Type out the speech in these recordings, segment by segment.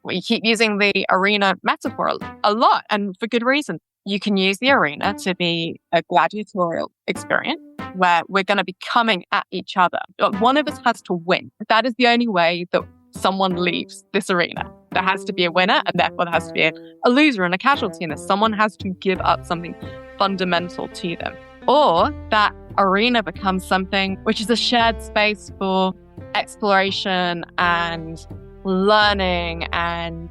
We keep using the arena metaphor a lot, and for good reason. You can use the arena to be a gladiatorial experience where we're going to be coming at each other. One of us has to win. That is the only way that someone leaves this arena. There has to be a winner, and therefore there has to be a loser and a casualty in this. Someone has to give up something fundamental to them. Or that arena becomes something which is a shared space for exploration and learning and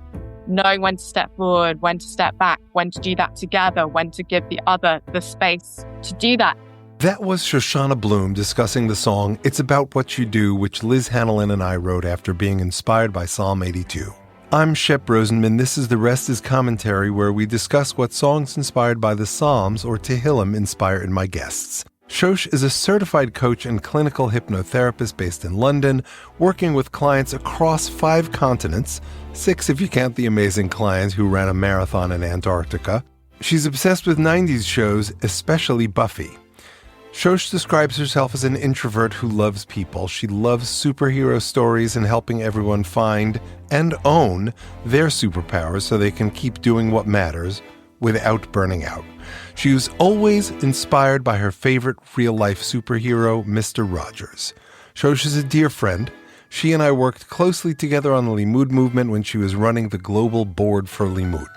knowing when to step forward, when to step back, when to do that together, when to give the other the space to do that. That was Shoshana Bloom discussing the song It's About What You Do, which Liz Hanlon and I wrote after being inspired by Psalm 82. I'm Shep Rosenman. This is The Rest is Commentary, where we discuss what songs inspired by the Psalms or Tehillim inspired my guests. Shosh is a certified coach and clinical hypnotherapist based in London, working with clients across 5 continents, 6 if you count the amazing clients who ran a marathon in Antarctica. She's obsessed with 90s shows, especially Buffy. Shosh describes herself as an introvert who loves people. She loves superhero stories and helping everyone find and own their superpowers so they can keep doing what matters without burning out. She was always inspired by her favorite real-life superhero, Mr. Rogers. Shosh is a dear friend. She and I worked closely together on the Limud movement when she was running the global board for Limud.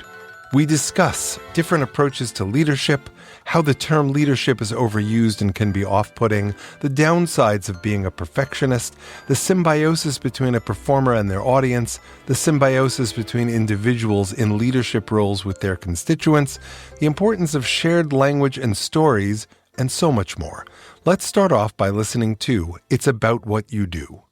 We discuss different approaches to leadership, how the term leadership is overused and can be off-putting, the downsides of being a perfectionist, the symbiosis between a performer and their audience, the symbiosis between individuals in leadership roles with their constituents, the importance of shared language and stories, and so much more. Let's start off by listening to It's About What You Do.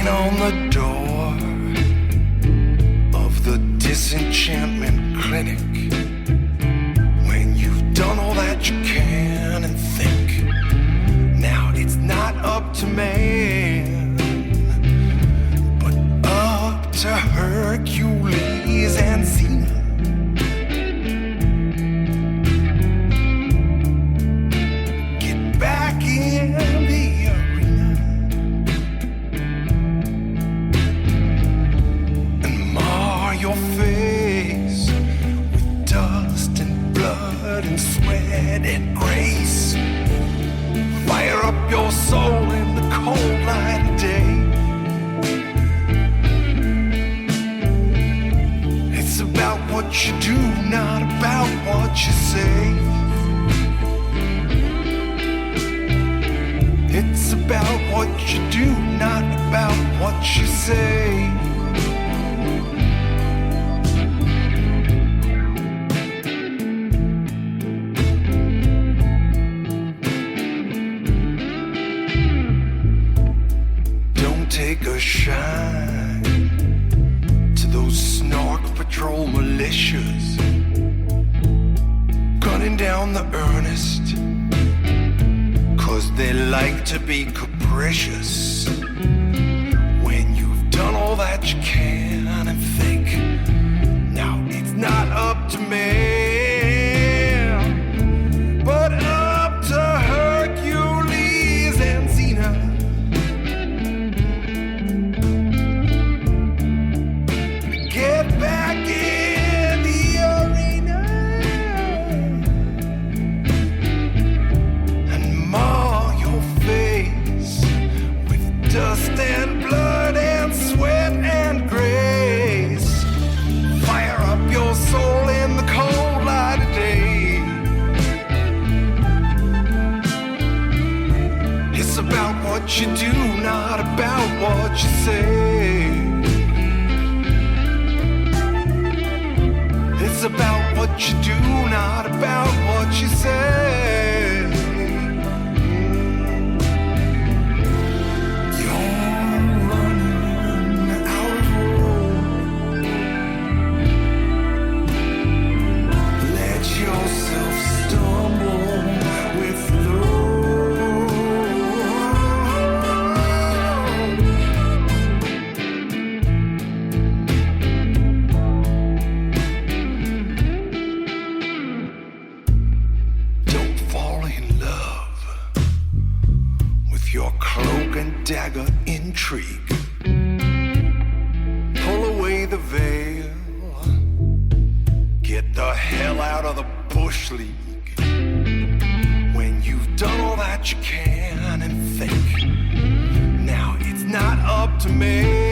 On the door of the disenchantment clinic, when you've done all that you can and think, now it's not up to man, but up to Hercules and Xena. Get back in the your face with dust and blood and sweat and grace. Fire up your soul in the cold light of day. It's about what you do, not about what you say. It's about what you do, not about what you say. Take a shine to those snark patrol militias, gunning down the earnest, 'cause they like to be capricious. When you've done all that you can and think, now it's not up to me, but up to Hercules and Xena. Get back in the arena and mar your face with dust and blood and sweat and grace. Fire up your soul in the cold light of day. It's about what you do, not about what you say. It's about what you do, not about what you say. You're running out of road. Let your dagger intrigue. Pull away the veil. Get the hell out of the Bush League. When you've done all that you can and think, now it's not up to me.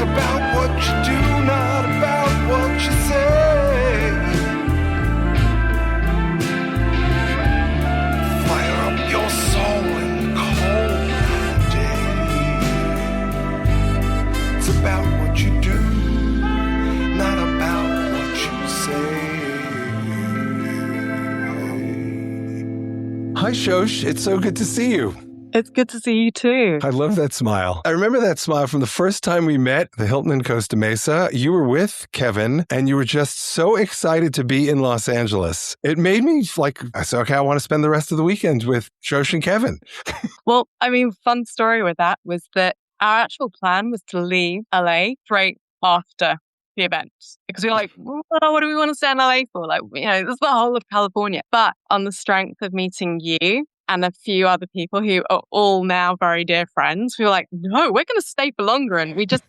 About what you do, not about what you say. Fire up your soul in the cold light day. It's about what you do, not about what you say. Hi, Shosh. It's so good to see you. It's good to see you too. I love that smile. I remember that smile from the first time we met, the Hilton in Costa Mesa. You were with Kevin, and you were just so excited to be in Los Angeles. It made me like, I said, okay, I want to spend the rest of the weekend with Shosh and Kevin. Well, I mean, fun story with that was that our actual plan was to leave LA straight after the event because we were like, what do we want to stay in LA for? Like, this is the whole of California. But on the strength of meeting you and a few other people who are all now very dear friends, we were like, no, we're going to stay for longer. And we just,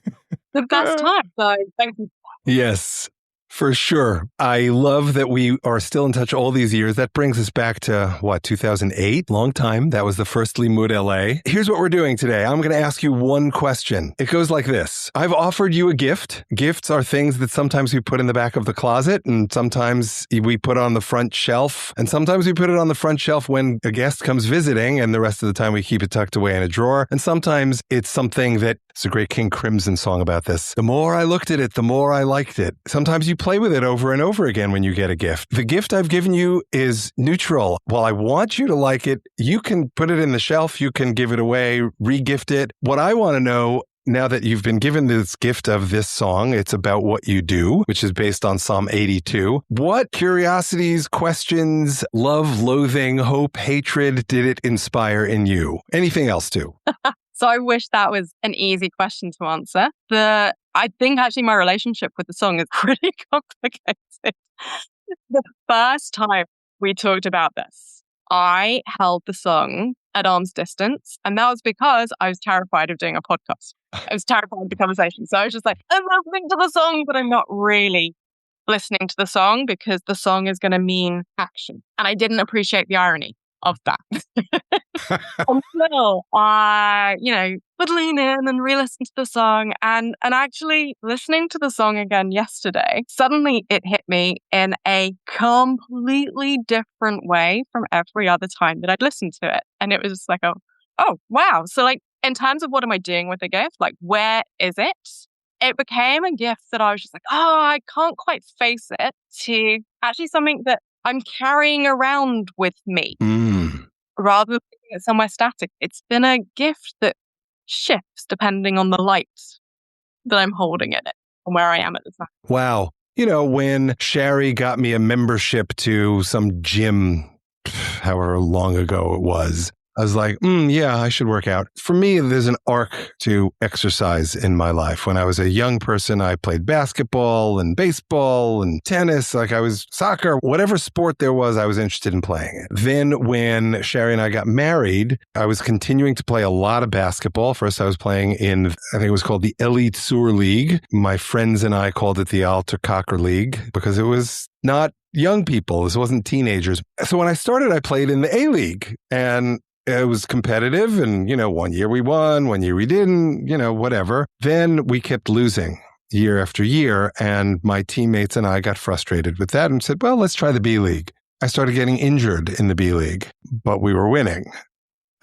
the best time. So thank you. Yes, for sure. I love that we are still in touch all these years. That brings us back to, 2008? Long time. That was the first Limud LA. Here's what we're doing today. I'm going to ask you one question. It goes like this. I've offered you a gift. Gifts are things that sometimes we put in the back of the closet, and sometimes we put on the front shelf, and sometimes we put it on the front shelf when a guest comes visiting, and the rest of the time we keep it tucked away in a drawer. And sometimes it's something that, it's a great King Crimson song about this. The more I looked at it, the more I liked it. Sometimes you play with it over and over again when you get a gift. The gift I've given you is neutral. While I want you to like it, you can put it in the shelf, you can give it away, re-gift it. What I want to know, now that you've been given this gift of this song, it's about what you do, which is based on Psalm 82. What curiosities, questions, love, loathing, hope, hatred did it inspire in you? Anything else too? So I wish that was an easy question to answer. I think actually my relationship with the song is pretty complicated. The first time we talked about this, I held the song at arm's distance. And that was because I was terrified of doing a podcast. I was terrified of the conversation. So I was just like, I'm listening to the song, but I'm not really listening to the song because the song is going to mean action. And I didn't appreciate the irony of that. Until I, would lean in and re-listen to the song. And actually listening to the song again yesterday, suddenly it hit me in a completely different way from every other time that I'd listened to it. And it was just like, oh, wow. So like, in terms of what am I doing with the gift? Like, where is it? It became a gift that I was just like, I can't quite face it, to actually something that I'm carrying around with me rather than putting it somewhere static. It's been a gift that shifts depending on the light that I'm holding in it and where I am at the time. Wow. When Sherry got me a membership to some gym, however long ago it was, I was like, yeah, I should work out. For me, there's an arc to exercise in my life. When I was a young person, I played basketball and baseball and tennis. Like I was soccer, whatever sport there was, I was interested in playing it. Then when Sherry and I got married, I was continuing to play a lot of basketball. First, I was playing in, I think it was called the Elite Sur League. My friends and I called it the Alter Cocker League because it was not young people. This wasn't teenagers. So when I started, I played in the A-League, and it was competitive, and, 1 year we won, 1 year we didn't, whatever. Then we kept losing year after year, and my teammates and I got frustrated with that and said, well, let's try the B-League. I started getting injured in the B-League, but we were winning.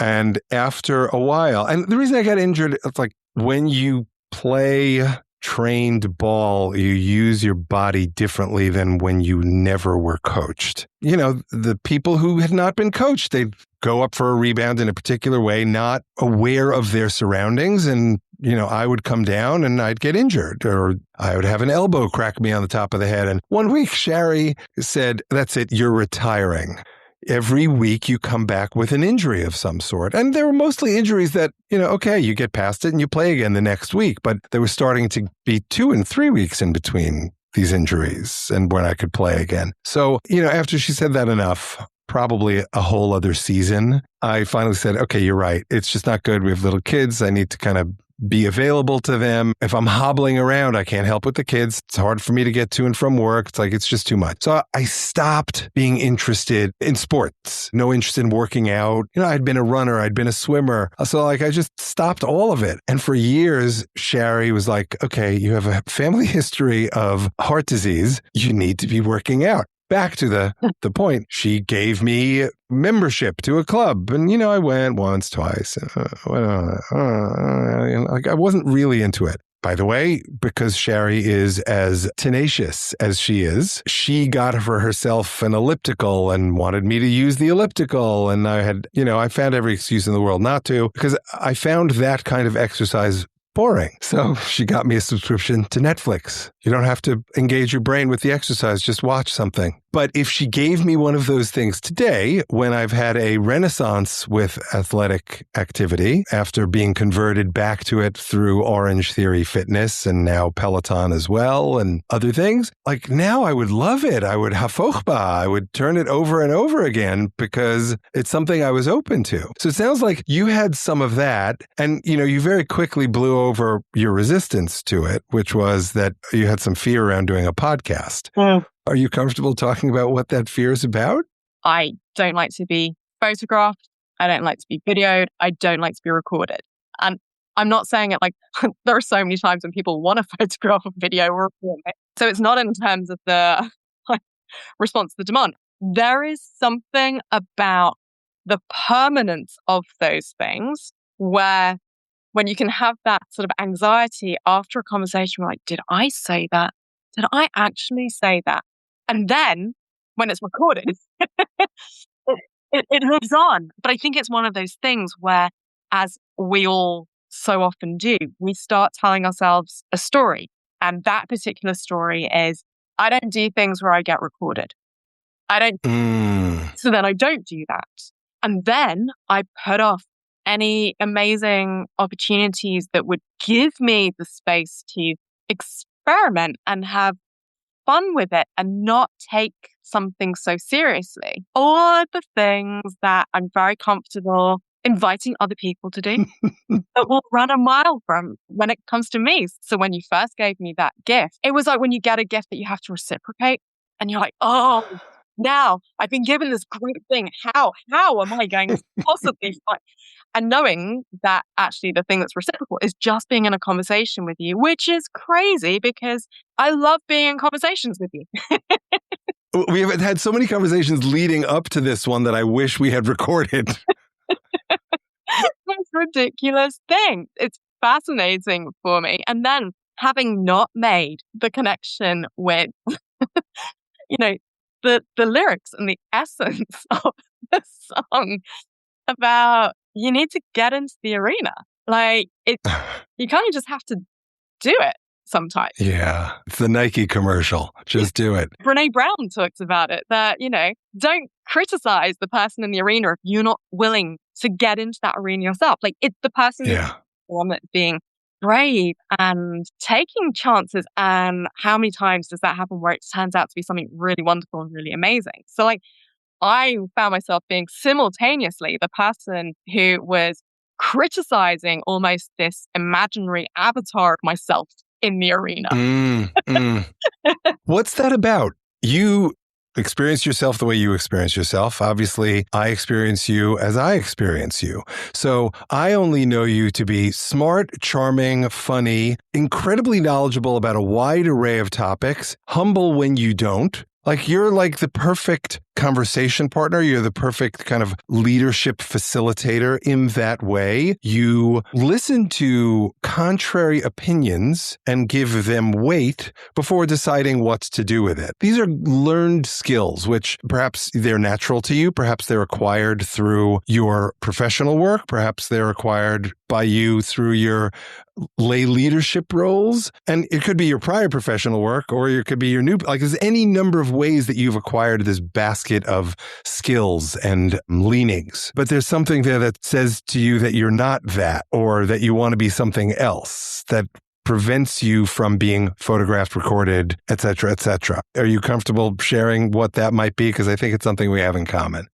And after a while, and the reason I got injured, it's like when you play trained ball, you use your body differently than when you never were coached. You know, the people who had not been coached, they'd go up for a rebound in a particular way, not aware of their surroundings. And, you know, I would come down and I'd get injured, or I would have an elbow crack me on the top of the head. And one week, Sherry said, "That's it, you're retiring. Every week you come back with an injury of some sort." And they were mostly injuries that, you know, okay, you get past it and you play again the next week. But there was starting to be 2 and 3 weeks in between these injuries and when I could play again. So, you know, after she said that enough, probably a whole other season, I finally said, okay, you're right. It's just not good. We have little kids. I need to kind of be available to them. If I'm hobbling around, I can't help with the kids. It's hard for me to get to and from work. It's like, it's just too much. So I stopped being interested in sports, no interest in working out. You know, I'd been a runner, I'd been a swimmer. So like, I just stopped all of it. And for years, Sherry was like, okay, you have a family history of heart disease. You need to be working out. Back to the point, she gave me membership to a club. And, you know, I went once, twice. Like, I wasn't really into it. By the way, because Sherry is as tenacious as she is, she got for herself an elliptical and wanted me to use the elliptical. And I had, you know, I found every excuse in the world not to, because I found that kind of exercise boring. So she got me a subscription to Netflix. You don't have to engage your brain with the exercise, just watch something. But if she gave me one of those things today, when I've had a renaissance with athletic activity after being converted back to it through Orange Theory Fitness and now Peloton as well and other things, like now I would love it. I would hafochba. I would turn it over and over again because it's something I was open to. So it sounds like you had some of that, and you know, you very quickly blew over your resistance to it, which was that you had some fear around doing a podcast. Are you comfortable talking about what that fear is about? I don't like to be photographed. I don't like to be videoed. I don't like to be recorded. And I'm not saying it like there are so many times when people want to photograph or video or record it. So it's not in terms of the response to the demand. There is something about the permanence of those things where when you can have that sort of anxiety after a conversation, we're like, did I say that? Did I actually say that? And then when it's recorded, it moves on. But I think it's one of those things where, as we all so often do, we start telling ourselves a story. And that particular story is, I don't do things where I get recorded. I don't. So then I don't do that. And then I put off any amazing opportunities that would give me the space to experiment and have fun with it and not take something so seriously. All the things that I'm very comfortable inviting other people to do that will run a mile from when it comes to me. So when you first gave me that gift, it was like when you get a gift that you have to reciprocate and you're like, oh, now I've been given this great thing. How am I going to possibly find? And knowing that actually the thing that's reciprocal is just being in a conversation with you, which is crazy because I love being in conversations with you. We have had so many conversations leading up to this one that I wish we had recorded. It's a ridiculous thing. It's fascinating for me. And then having not made the connection with, you know, the lyrics and the essence of the song about you need to get into the arena. Like, you kind of just have to do it sometimes. Yeah. It's the Nike commercial. Just do it. Brene Brown talks about it, that, you know, don't criticize the person in the arena if you're not willing to get into that arena yourself. Like, it's the person that's being brave and taking chances. And how many times does that happen where it turns out to be something really wonderful and really amazing? So like, I found myself being simultaneously the person who was criticizing almost this imaginary avatar of myself in the arena. What's that about? You experience yourself the way you experience yourself. Obviously, I experience you as I experience you. So I only know you to be smart, charming, funny, incredibly knowledgeable about a wide array of topics, humble when you don't. Like, you're like the perfect conversation partner. You're the perfect kind of leadership facilitator in that way. You listen to contrary opinions and give them weight before deciding what to do with it. These are learned skills, which perhaps they're natural to you. Perhaps they're acquired through your professional work. Perhaps they're acquired by you through your lay leadership roles. And it could be your prior professional work, or it could be your new, like there's any number of ways that you've acquired this basket of skills and leanings. But there's something there that says to you that you're not that, or that you want to be something else that prevents you from being photographed, recorded, et cetera, et cetera. Are you comfortable sharing what that might be? Because I think it's something we have in common.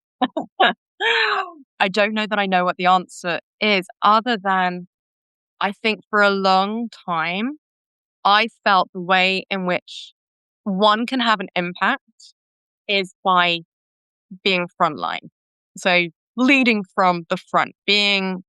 I don't know that I know what the answer is, other than I think for a long time, I felt the way in which one can have an impact is by being frontline. So leading from the front, being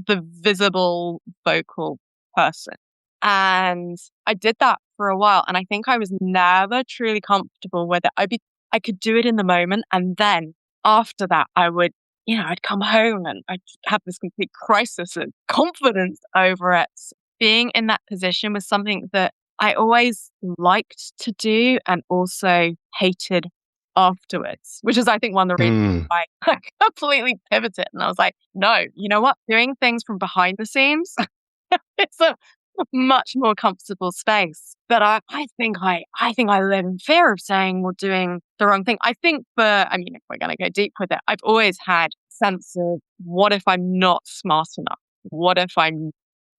the visible vocal person. And I did that for a while. And I think I was never truly comfortable with it. I could do it in the moment. And then after that, I'd come home and I'd have this complete crisis of confidence over it. Being in that position was something that I always liked to do and also hated afterwards, which is, I think, one of the reasons why I completely pivoted. And I was like, no, you know what? Doing things from behind the scenes, it's a much more comfortable space. But I think I live in fear of saying or doing the wrong thing. I think if we're going to go deep with it, I've always had a sense of, what if I'm not smart enough? What if I'm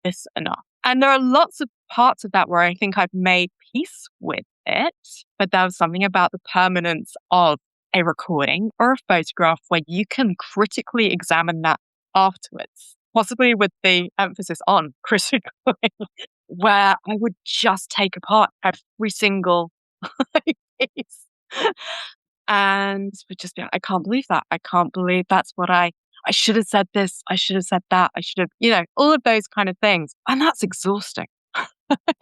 this enough? And there are lots of parts of that where I think I've made peace with it. But there was something about the permanence of a recording or a photograph where you can critically examine that afterwards, possibly with the emphasis on critically, where I would just take apart every single piece and would just be like, I can't believe that. I can't believe that's what I should have said this. I should have said that. I should have, all of those kind of things. And that's exhausting.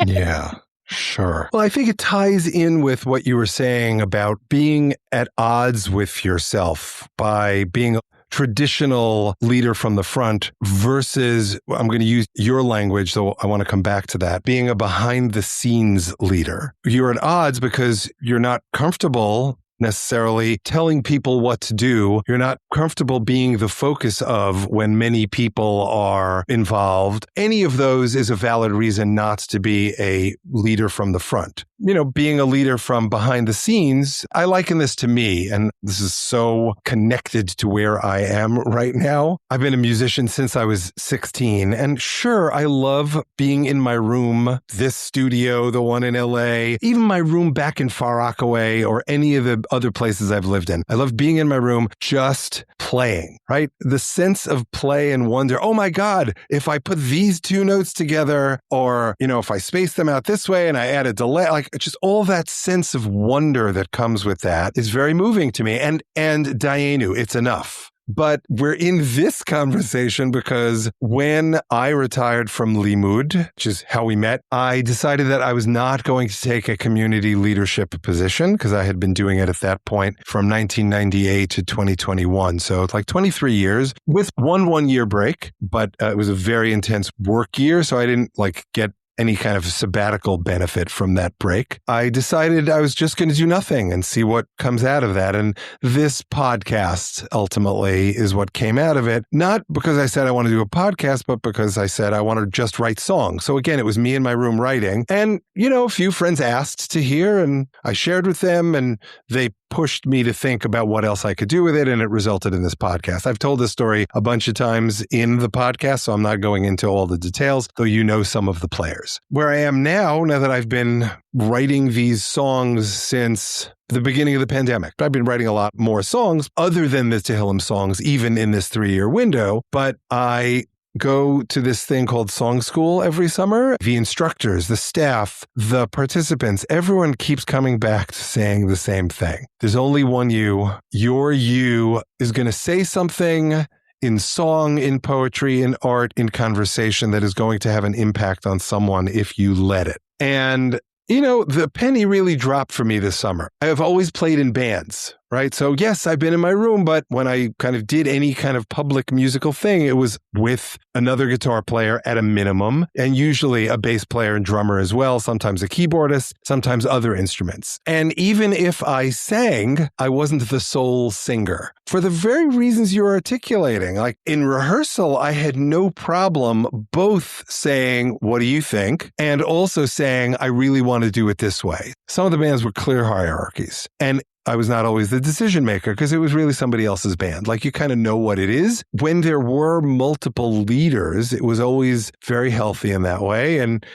Yeah. Sure. Well, I think it ties in with what you were saying about being at odds with yourself by being a traditional leader from the front versus, I'm going to use your language, so I want to come back to that, being a behind the scenes leader. You're at odds because you're not comfortable necessarily telling people what to do. You're not comfortable being the focus of when many people are involved. Any of those is a valid reason not to be a leader from the front. Being a leader from behind the scenes, I liken this to me, and this is so connected to where I am right now. I've been a musician since I was 16, and sure, I love being in my room, this studio, the one in LA, even my room back in Far Rockaway or any of the other places I've lived in. I love being in my room, just playing, right? The sense of play and wonder, oh my God, if I put these two notes together, or, if I space them out this way and I add a delay, like just all that sense of wonder that comes with that is very moving to me. And Dayenu, it's enough. But we're in this conversation because when I retired from Limud, which is how we met, I decided that I was not going to take a community leadership position because I had been doing it at that point from 1998 to 2021. So it's like 23 years with one year break, but it was a very intense work year. So I didn't get any kind of sabbatical benefit from that break. I decided I was just going to do nothing and see what comes out of that. And this podcast ultimately is what came out of it. Not because I said I want to do a podcast, but because I said I want to just write songs. So again, it was me in my room writing. And, a few friends asked to hear and I shared with them and they pushed me to think about what else I could do with it. And it resulted in this podcast. I've told this story a bunch of times in the podcast, so I'm not going into all the details, though some of the players. Where I am now that I've been writing these songs since the beginning of the pandemic. I've been writing a lot more songs other than the Tehillim songs, even in this 3-year window, but I go to this thing called Song School every summer. The instructors, the staff, the participants, everyone keeps coming back to saying the same thing. There's only one you. Your you is going to say something in song, in poetry, in art, in conversation that is going to have an impact on someone if you let it. And the penny really dropped for me this summer. I have always played in bands, right? So yes, I've been in my room, but when I kind of did any kind of public musical thing, it was with another guitar player at a minimum, and usually a bass player and drummer as well, sometimes a keyboardist, sometimes other instruments. And even if I sang, I wasn't the sole singer for the very reasons you're articulating. Like in rehearsal, I had no problem both saying, what do you think? And also saying, I really want to do it this way. Some of the bands were clear hierarchies. And I was not always the decision maker because it was really somebody else's band. Like you kind of know what it is. When there were multiple leaders, it was always very healthy in that way. And,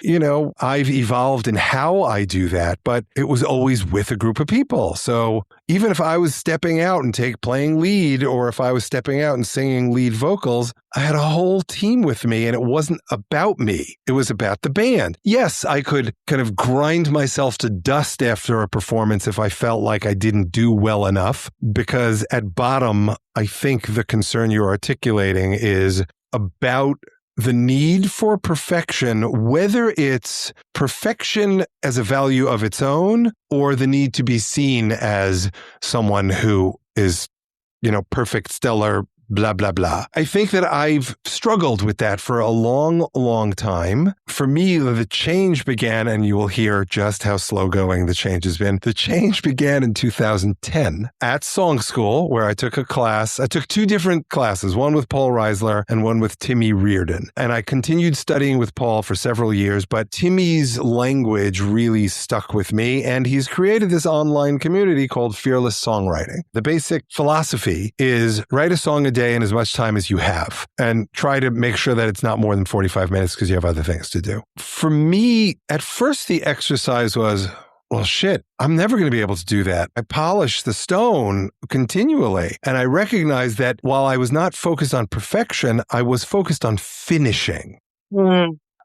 I've evolved in how I do that, but it was always with a group of people. So even if I was stepping out and playing lead, or if I was stepping out and singing lead vocals, I had a whole team with me, and it wasn't about me. It was about the band. Yes, I could kind of grind myself to dust after a performance if I felt like I didn't do well enough, because at bottom, I think the concern you're articulating is about the need for perfection, whether it's perfection as a value of its own or the need to be seen as someone who is, perfect, stellar, blah, blah, blah. I think that I've struggled with that for a long, long time. For me, the change began, and you will hear just how slow going the change has been. The change began in 2010 at Song School, where I took a class. I took two different classes, one with Paul Reisler and one with Timmy Reardon. And I continued studying with Paul for several years, but Timmy's language really stuck with me. And he's created this online community called Fearless Songwriting. The basic philosophy is write a song a day in as much time as you have, and try to make sure that it's not more than 45 minutes because you have other things to do. For me, at first, the exercise was, well, shit, I'm never going to be able to do that. I polish the stone continually. And I recognized that while I was not focused on perfection, I was focused on finishing.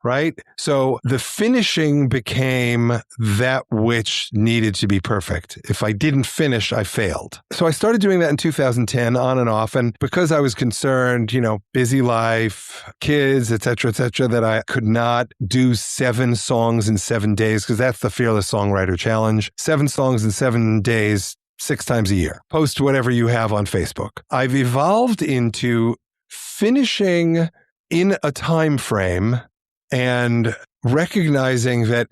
Right? So the finishing became that which needed to be perfect. If I didn't finish, I failed. So I started doing that in 2010 on and off. And because I was concerned, busy life, kids, et cetera, that I could not do 7 songs in 7 days, because that's the Fearless Songwriter Challenge. 7 songs in 7 days, 6 times a year. Post whatever you have on Facebook. I've evolved into finishing in a time frame and recognizing that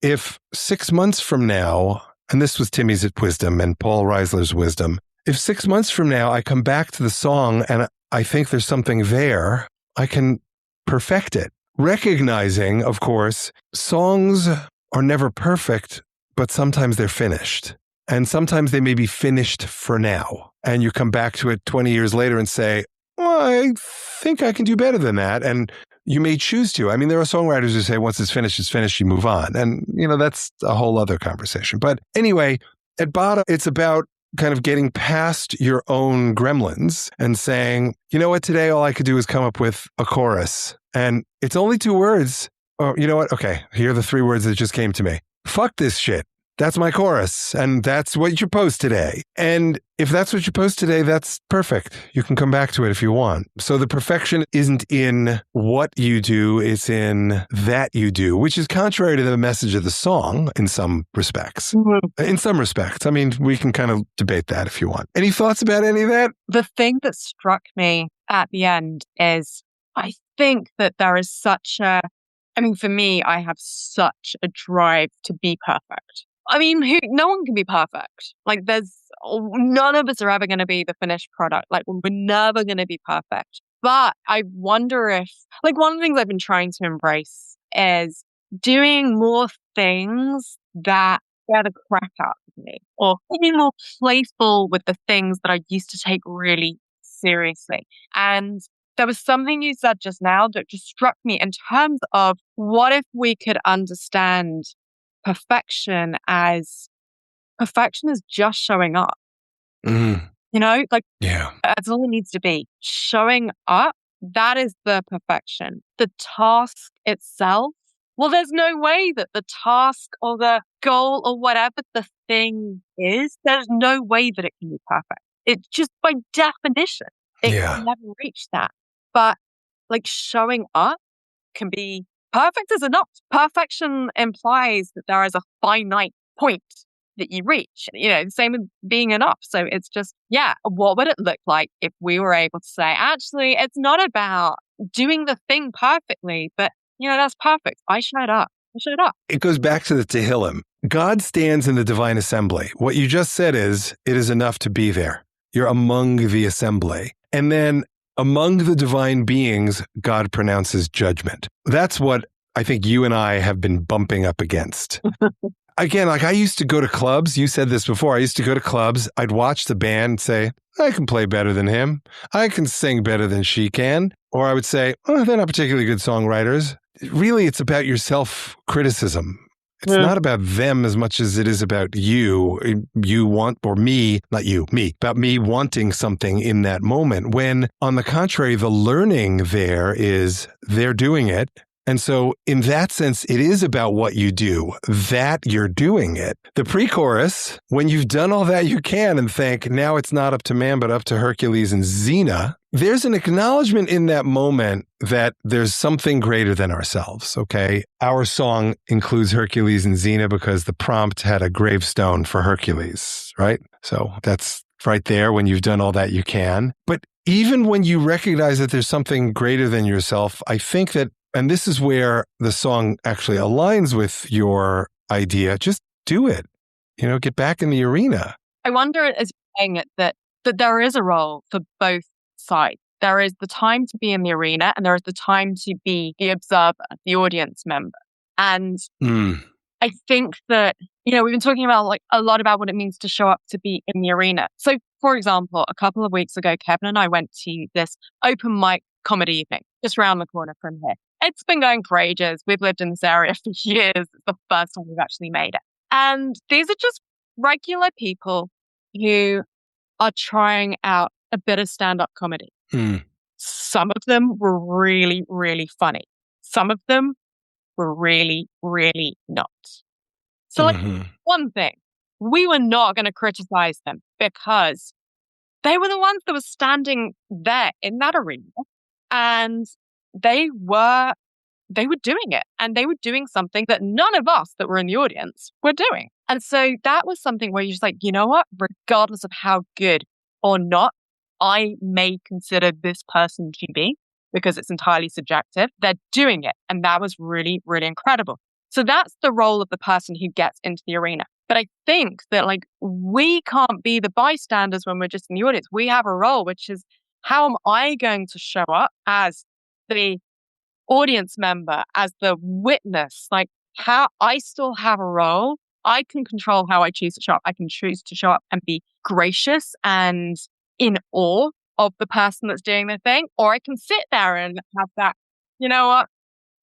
if 6 months from now, and this was Timmy's wisdom and Paul Reisler's wisdom, if 6 months from now I come back to the song and I think there's something there, I can perfect it. Recognizing, of course, songs are never perfect, but sometimes they're finished. And sometimes they may be finished for now. And you come back to it 20 years later and say, well, I think I can do better than that. And you may choose to. I mean, there are songwriters who say once it's finished, you move on. And, that's a whole other conversation. But anyway, at bottom, it's about kind of getting past your own gremlins and saying, you know what, today all I could do is come up with a chorus. And it's only 2 words. Or you know what? Okay, here are the 3 words that just came to me. Fuck this shit. That's my chorus. And that's what you post today. And if that's what you post today, that's perfect. You can come back to it if you want. So the perfection isn't in what you do, it's in that you do, which is contrary to the message of the song in some respects. Mm-hmm. In some respects. I mean, we can kind of debate that if you want. Any thoughts about any of that? The thing that struck me at the end is I think that there is for me, I have such a drive to be perfect. I mean, no one can be perfect. Like none of us are ever going to be the finished product. Like we're never going to be perfect. But I wonder if, one of the things I've been trying to embrace is doing more things that get a crap out of me, or being more playful with the things that I used to take really seriously. And there was something you said just now that just struck me in terms of what if we could understand perfection as just showing up. That's all it needs to be. Showing up, that is the perfection. The task itself, well, there's no way that the task or the goal or whatever the thing is, there's no way that it can be perfect. It just by definition, it can never reach that. But showing up can be perfect is enough. Perfection implies that there is a finite point that you reach. Same with being enough. So it's just, what would it look like if we were able to say, actually, it's not about doing the thing perfectly, but, that's perfect. I showed up. It goes back to the Tehillim. God stands in the divine assembly. What you just said is, it is enough to be there. You're among the assembly. And then among the divine beings, God pronounces judgment. That's what I think you and I have been bumping up against. Again, I used to go to clubs. You said this before. I used to go to clubs. I'd watch the band and say, I can play better than him. I can sing better than she can. Or I would say, oh, they're not particularly good songwriters. Really, it's about your self-criticism. It's not about them as much as it is about you. You want, or me, not you, me, about me wanting something in that moment. When, on the contrary, the learning there is they're doing it. And so in that sense, it is about what you do, that you're doing it. The pre-chorus, when you've done all that you can and think, now it's not up to man, but up to Hercules and Xena, there's an acknowledgement in that moment that there's something greater than ourselves, okay? Our song includes Hercules and Xena because the prompt had a gravestone for Hercules, right? So that's right there when you've done all that you can. But even when you recognize that there's something greater than yourself, I think that, and this is where the song actually aligns with your idea, just do it. Get back in the arena. I wonder, as you're saying it, that there is a role for both sides. There is the time to be in the arena and there is the time to be the observer, the audience member. And I think that, we've been talking about a lot about what it means to show up to be in the arena. So, for example, a couple of weeks ago, Kevin and I went to this open mic comedy evening just around the corner from here. It's been going for ages. We've lived in this area for years. It's the first time we've actually made it. And these are just regular people who are trying out a bit of stand-up comedy. Some of them were really, really funny. Some of them were really, really not. So one thing, we were not going to criticize them because they were the ones that were standing there in that arena and they were doing it, and they were doing something that none of us that were in the audience were doing. And so that was something where you're just like, you know what, regardless of how good or not I may consider this person to be, because it's entirely subjective, they're doing it. And that was really, really incredible. So that's the role of the person who gets into the arena. But I think that we can't be the bystanders when we're just in the audience. We have a role, which is, how am I going to show up as the audience member, as the witness? How I still have a role. I can control how I choose to show up. I can choose to show up and be gracious and in awe of the person that's doing their thing, or I can sit there and have that, you know what,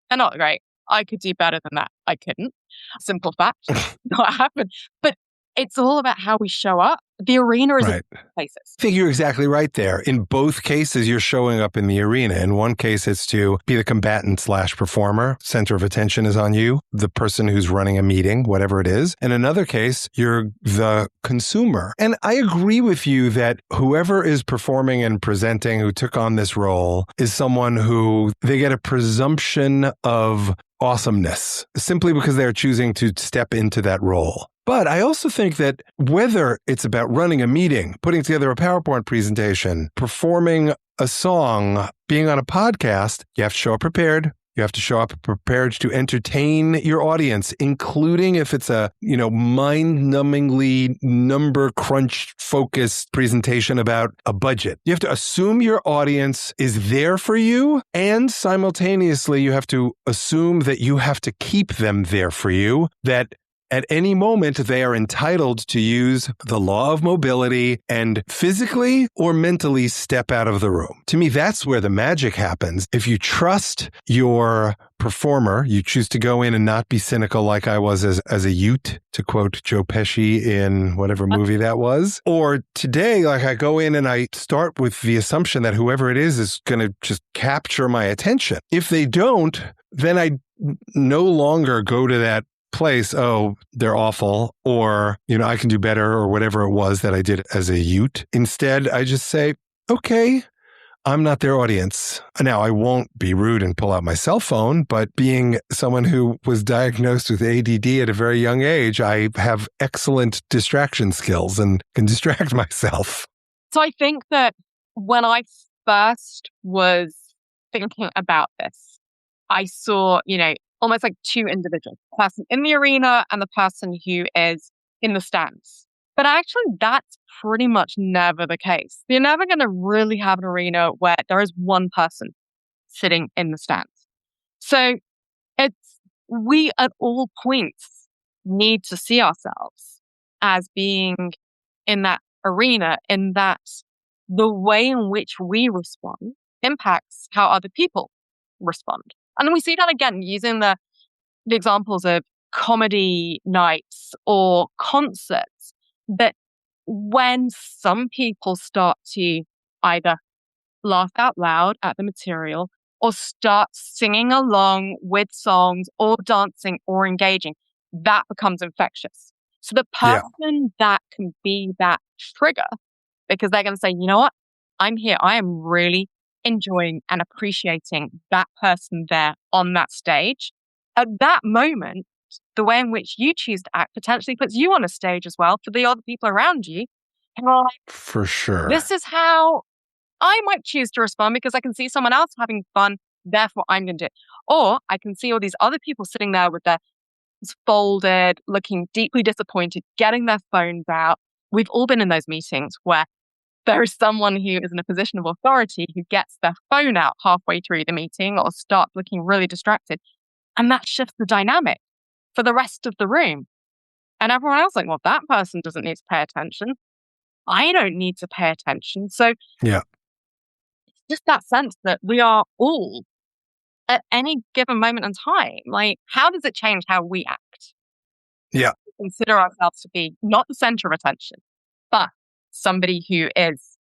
they're not great. I could do better than that. I couldn't. Simple fact. Not happened. But it's all about how we show up. The arena is in places. I think you're exactly right there. In both cases, you're showing up in the arena. In one case, it's to be the combatant/performer. Center of attention is on you, the person who's running a meeting, whatever it is. In another case, you're the consumer. And I agree with you that whoever is performing and presenting, who took on this role, is someone who they get a presumption of awesomeness simply because they're choosing to step into that role. But I also think that whether it's about running a meeting, putting together a PowerPoint presentation, performing a song, being on a podcast, you have to show up prepared. You have to show up prepared to entertain your audience, including if it's a, mind-numbingly number crunch focused presentation about a budget. You have to assume your audience is there for you, and simultaneously you have to assume that you have to keep them there for you, that at any moment, they are entitled to use the law of mobility and physically or mentally step out of the room. To me, that's where the magic happens. If you trust your performer, you choose to go in and not be cynical like I was as a Ute, to quote Joe Pesci in whatever movie that was. Or today, I go in and I start with the assumption that whoever it is going to just capture my attention. If they don't, then I no longer go to that place, oh, they're awful, or, I can do better, or whatever it was that I did as a Ute. Instead, I just say, okay, I'm not their audience. Now, I won't be rude and pull out my cell phone, but being someone who was diagnosed with ADD at a very young age, I have excellent distraction skills and can distract myself. So I think that when I first was thinking about this, I saw, almost like two individuals, the person in the arena and the person who is in the stands. But actually, that's pretty much never the case. You're never going to really have an arena where there is one person sitting in the stands. So we at all points need to see ourselves as being in that arena, in that the way in which we respond impacts how other people respond. And we see that again using the examples of comedy nights or concerts, that when some people start to either laugh out loud at the material or start singing along with songs or dancing or engaging, that becomes infectious. So the person that can be that trigger, because they're going to say, you know what, I'm here. I am really enjoying and appreciating that person there on that stage. At that moment, the way in which you choose to act potentially puts you on a stage as well for the other people around you. And you're like, for sure, this is how I might choose to respond because I can see someone else having fun. Therefore, I'm going to do it. Or I can see all these other people sitting there with their hands folded, looking deeply disappointed, getting their phones out. We've all been in those meetings where there is someone who is in a position of authority who gets their phone out halfway through the meeting or starts looking really distracted. And that shifts the dynamic for the rest of the room. And everyone else like, well, that person doesn't need to pay attention. I don't need to pay attention. So it's just that sense that we are all at any given moment in time. Like, how does it change how we act? Yeah. Consider ourselves to be not the center of attention, but somebody who is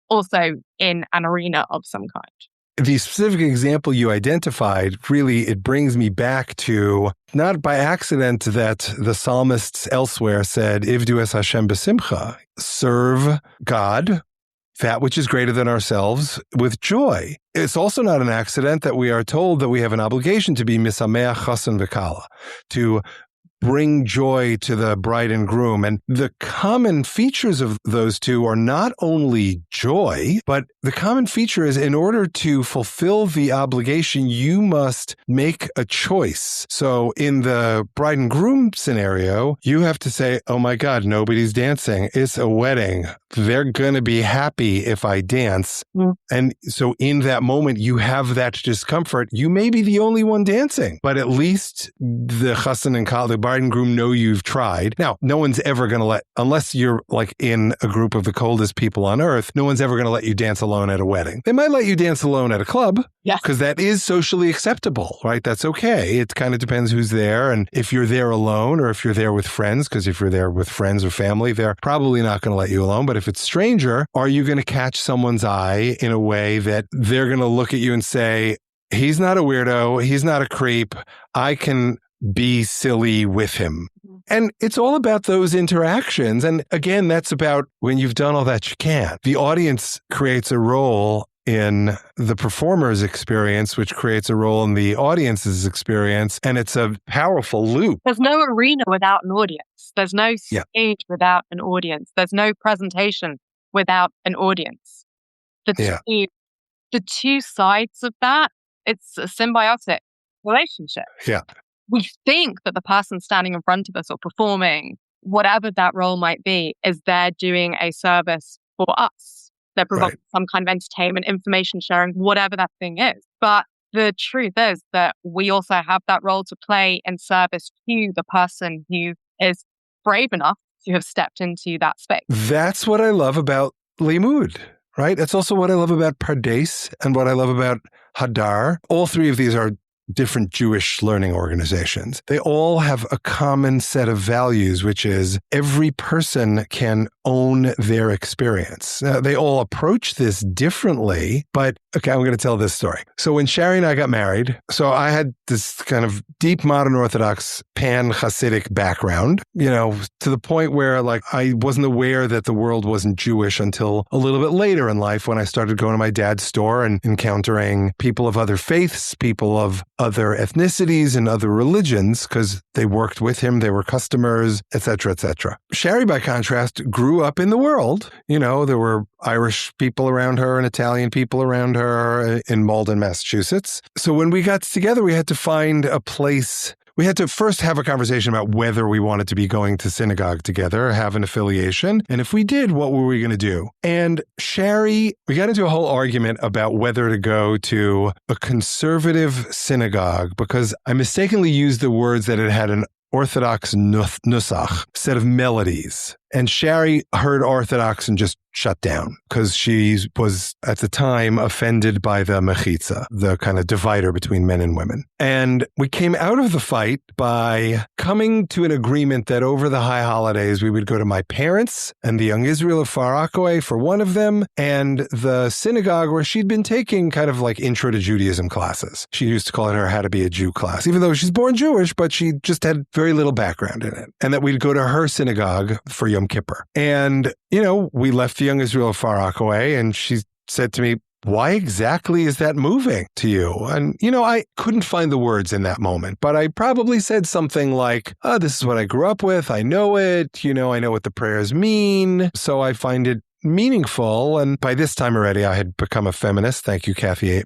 also in an arena of some kind. The specific example you identified, really, it brings me back to, not by accident that the psalmists elsewhere said, Ivdu es Hashem b'simcha, serve God, that which is greater than ourselves, with joy. It's also not an accident that we are told that we have an obligation to be misameach chasan v'kala, to bring joy to the bride and groom. And the common features of those two are not only joy, but the common feature is in order to fulfill the obligation, you must make a choice. So in the bride and groom scenario, you have to say, oh my God, nobody's dancing. It's a wedding. They're going to be happy if I dance. And so in that moment, you have that discomfort. You may be the only one dancing, but at least the chassan and kala, the bride and groom, know you've tried. Now, no one's ever going to unless you're like in a group of the coldest people on earth, no one's ever going to let you dance alone at a wedding. They might let you dance alone at a club. Yeah. Because that is socially acceptable, right? That's okay. It kind of depends who's there. And if you're there alone or if you're there with friends, because if you're there with friends or family, they're probably not going to let you alone. But if it's stranger, are you going to catch someone's eye in a way that they're going to look at you and say, he's not a weirdo, he's not a creep, I can be silly with him. And it's all about those interactions. And again, that's about when you've done all that you can. The audience creates a role in the performer's experience, which creates a role in the audience's experience. And it's a powerful loop. There's no arena without an audience. There's no stage without an audience. There's no presentation without an audience. The two sides of that, it's a symbiotic relationship. Yeah. We think that the person standing in front of us or performing, whatever that role might be, is there doing a service for us. They're providing some kind of entertainment, information sharing, whatever that thing is. But the truth is that we also have that role to play in service to the person who is brave enough to have stepped into that space. That's what I love about Limud, right? That's also what I love about Pardes and what I love about Hadar. All three of these are different Jewish learning organizations. They all have a common set of values, which is every person can own their experience. Now, they all approach this differently, but okay, I'm going to tell this story. So when Shari and I got married, so I had this kind of deep modern Orthodox pan-Hasidic background, to the point where like I wasn't aware that the world wasn't Jewish until a little bit later in life when I started going to my dad's store and encountering people of other faiths, people of other ethnicities and other religions, because they worked with him, they were customers, etc., etc. Shari, by contrast, grew up in the world. There were Irish people around her and Italian people around her in Malden, Massachusetts. So when we got together, we had to find a place. We had to first have a conversation about whether we wanted to be going to synagogue together, have an affiliation. And if we did, what were we going to do? And Shari, we got into a whole argument about whether to go to a conservative synagogue because I mistakenly used the words that it had an Orthodox nusach, set of melodies. And Shari heard Orthodox and just shut down because she was at the time offended by the mechitza, the kind of divider between men and women. And we came out of the fight by coming to an agreement that over the high holidays, we would go to my parents and the Young Israel of Far Rockaway for one of them, and the synagogue where she'd been taking kind of like intro to Judaism classes. She used to call it her How to Be a Jew class, even though she's born Jewish, but she just had very little background in it. And that we'd go to her synagogue for Yom Kippur. And, we left the Young Israel of Far Rockaway, and she said to me, why exactly is that moving to you? And, I couldn't find the words in that moment, but I probably said something like, this is what I grew up with. I know it. I know what the prayers mean. So I find it meaningful. And by this time already, I had become a feminist. Thank you,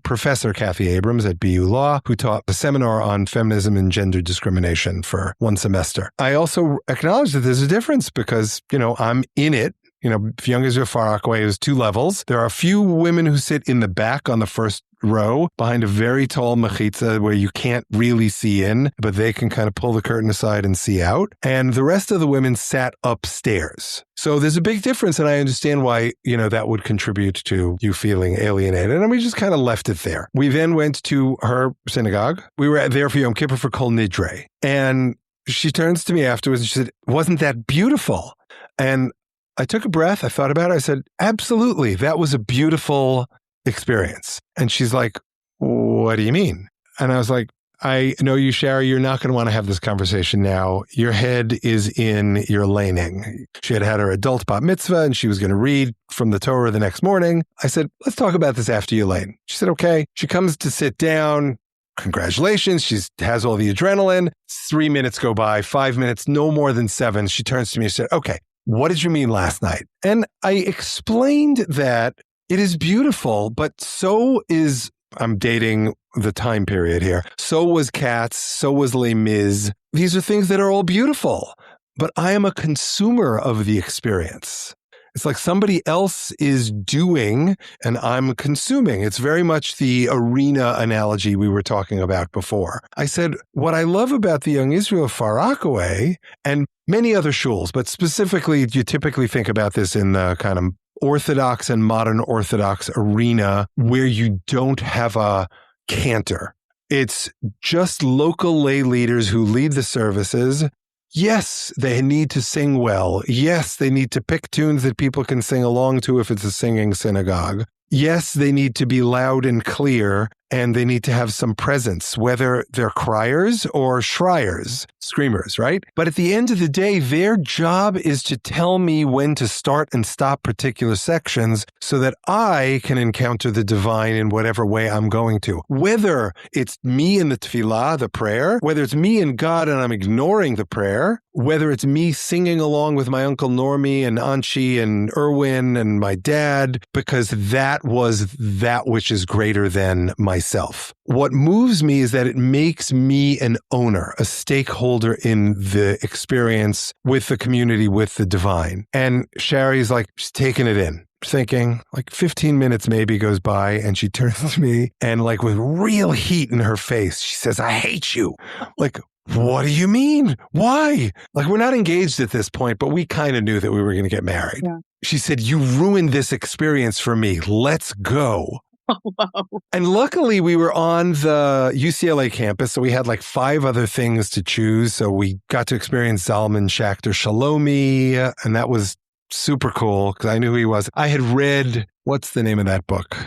Professor Kathy Abrams at BU Law, who taught a seminar on feminism and gender discrimination for one semester. I also acknowledge that there's a difference because, I'm in it. Young Israel Far Rockaway is 2 levels. There are a few women who sit in the back on the first row behind a very tall mechitza where you can't really see in, but they can kind of pull the curtain aside and see out. And the rest of the women sat upstairs. So there's a big difference, and I understand why, that would contribute to you feeling alienated. And we just kind of left it there. We then went to her synagogue. We were there for Yom Kippur for Kol Nidre. And she turns to me afterwards and she said, wasn't that beautiful? And I took a breath. I thought about it. I said, absolutely. That was a beautiful experience. And she's like, what do you mean? And I was like, I know you, Shari, you're not going to want to have this conversation now. Your head is in your laning. She had had her adult bat mitzvah and she was going to read from the Torah the next morning. I said, let's talk about this after you lane. She said, okay. She comes to sit down. Congratulations. She has all the adrenaline. 3 minutes go by, 5 minutes, no more than 7. She turns to me and said, okay, what did you mean last night? And I explained that it is beautiful, but so is, I'm dating the time period here, so was Cats, so was Les Mis. These are things that are all beautiful, but I am a consumer of the experience. It's like somebody else is doing and I'm consuming. It's very much the arena analogy we were talking about before. I said, what I love about the Young Israel of Far Rockaway and many other shuls, but specifically you typically think about this in the kind of Orthodox and modern Orthodox arena where you don't have a cantor. It's just local lay leaders who lead the services. Yes, they need to sing well. Yes, they need to pick tunes that people can sing along to if it's a singing synagogue. Yes, they need to be loud and clear, and they need to have some presence, whether they're criers or shriers, screamers, right? But at the end of the day, their job is to tell me when to start and stop particular sections so that I can encounter the divine in whatever way I'm going to. Whether it's me in the tefillah, the prayer, whether it's me and God and I'm ignoring the prayer, whether it's me singing along with my Uncle Normie and Anchi and Erwin and my dad, because that was that which is greater than myself. What moves me is that it makes me an owner, a stakeholder in the experience with the community, with the divine. And Shari's like, she's taking it in. Thinking, like 15 minutes maybe goes by, and she turns to me and like with real heat in her face, she says, I hate you. Like, what do you mean? Why? Like, we're not engaged at this point, but we kind of knew that we were going to get married. Yeah. She said, you ruined this experience for me. Let's go. Oh, wow. And luckily we were on the UCLA campus, so we had like 5 other things to choose. So we got to experience Zalman Schachter Shalomi, and that was super cool because I knew who he was. I had read, what's the name of that book?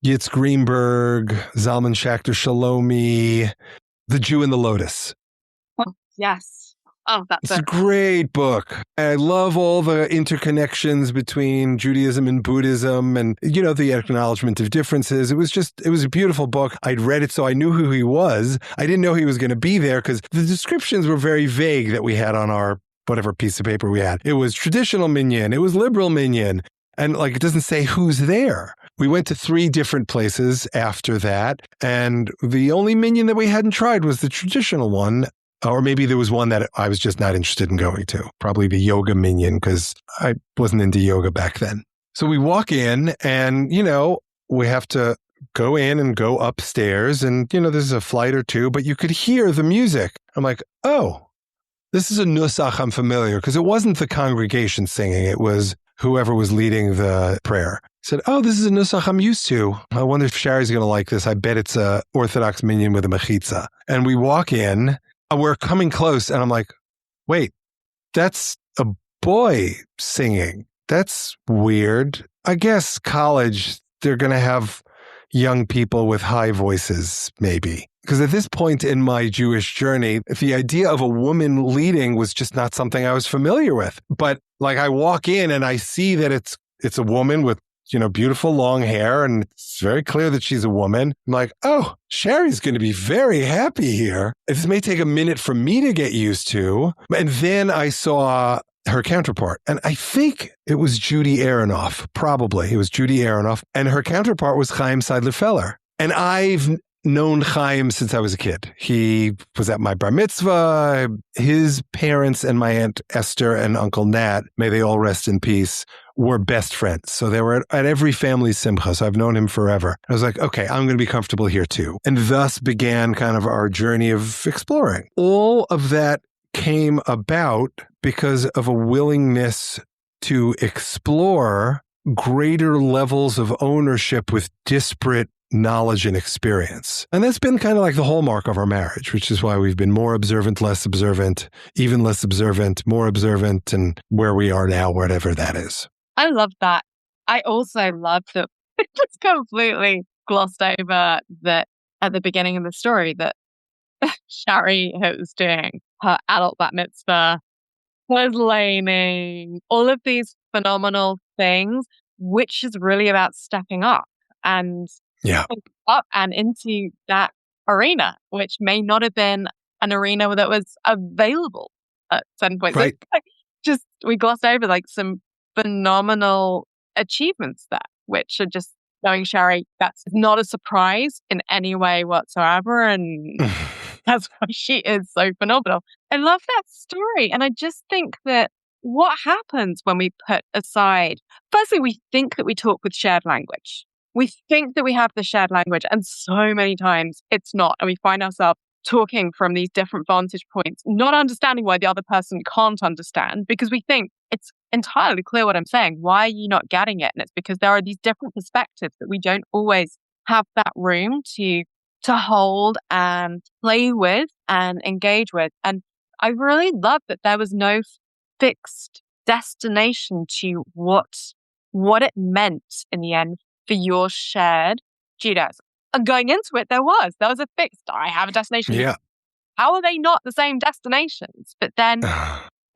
Yitz Greenberg, Zalman Schachter Shalomi, The Jew and the Lotus. Oh, yes. Oh, that's It's a great book. I love all the interconnections between Judaism and Buddhism and, the acknowledgement of differences. It was a beautiful book. I'd read it, so I knew who he was. I didn't know he was going to be there because the descriptions were very vague that we had on our whatever piece of paper we had. It was traditional minyan. It was liberal minyan. And it doesn't say who's there. We went to 3 different places after that. And the only minyan that we hadn't tried was the traditional one. Or maybe there was one that I was just not interested in going to. Probably the yoga minyan because I wasn't into yoga back then. So we walk in and, we have to go in and go upstairs. And, there's a flight or 2, but you could hear the music. I'm like, oh, this is a nusach I'm familiar because it wasn't the congregation singing. It was whoever was leading the prayer. I said, oh, this is a nusach I'm used to. I wonder if Shari's going to like this. I bet it's a Orthodox minyan with a mechitza. And we walk in. We're coming close, and I'm like, wait, that's a boy singing. That's weird. I guess college, they're going to have young people with high voices, maybe. Because at this point in my Jewish journey, the idea of a woman leading was just not something I was familiar with. But I walk in and I see that it's a woman with beautiful long hair, and it's very clear that she's a woman. I'm like, oh, Shari's going to be very happy here. This may take a minute for me to get used to. And then I saw her counterpart, and I think it was Judy Aronoff. Probably. It was Judy Aronoff, and her counterpart was Chaim Seidler-Feller. And I've known Chaim since I was a kid. He was at my bar mitzvah. His parents and my Aunt Esther and Uncle Nat, may they all rest in peace, were best friends. So they were at every family simcha. So I've known him forever. I was like, okay, I'm going to be comfortable here too. And thus began kind of our journey of exploring. All of that came about because of a willingness to explore greater levels of ownership with disparate knowledge and experience. And that's been kind of like the hallmark of our marriage, which is why we've been more observant, less observant, even less observant, more observant, and where we are now, whatever that is. I love that. I also love that we just completely glossed over that at the beginning of the story that Shari was doing her adult bat mitzvah, was laning, all of these phenomenal things, which is really about stepping up and up and into that arena, which may not have been an arena that was available at certain points. Right. So we glossed over some phenomenal achievements there, which are just knowing Shari, that's not a surprise in any way whatsoever. And that's why she is so phenomenal. I love that story. And I just think that what happens when we put aside, firstly, we think that we talk with shared language. We think that we have the shared language, and so many times it's not. And we find ourselves talking from these different vantage points, not understanding why the other person can't understand, because we think it's entirely clear what I'm saying. Why are you not getting it? And it's because there are these different perspectives that we don't always have that room to hold and play with and engage with. And I really love that there was no fixed destination to what it meant in the end for your shared Judaism. And going into it, there was a fixed, I have a destination. Yeah. How are they not the same destinations? But then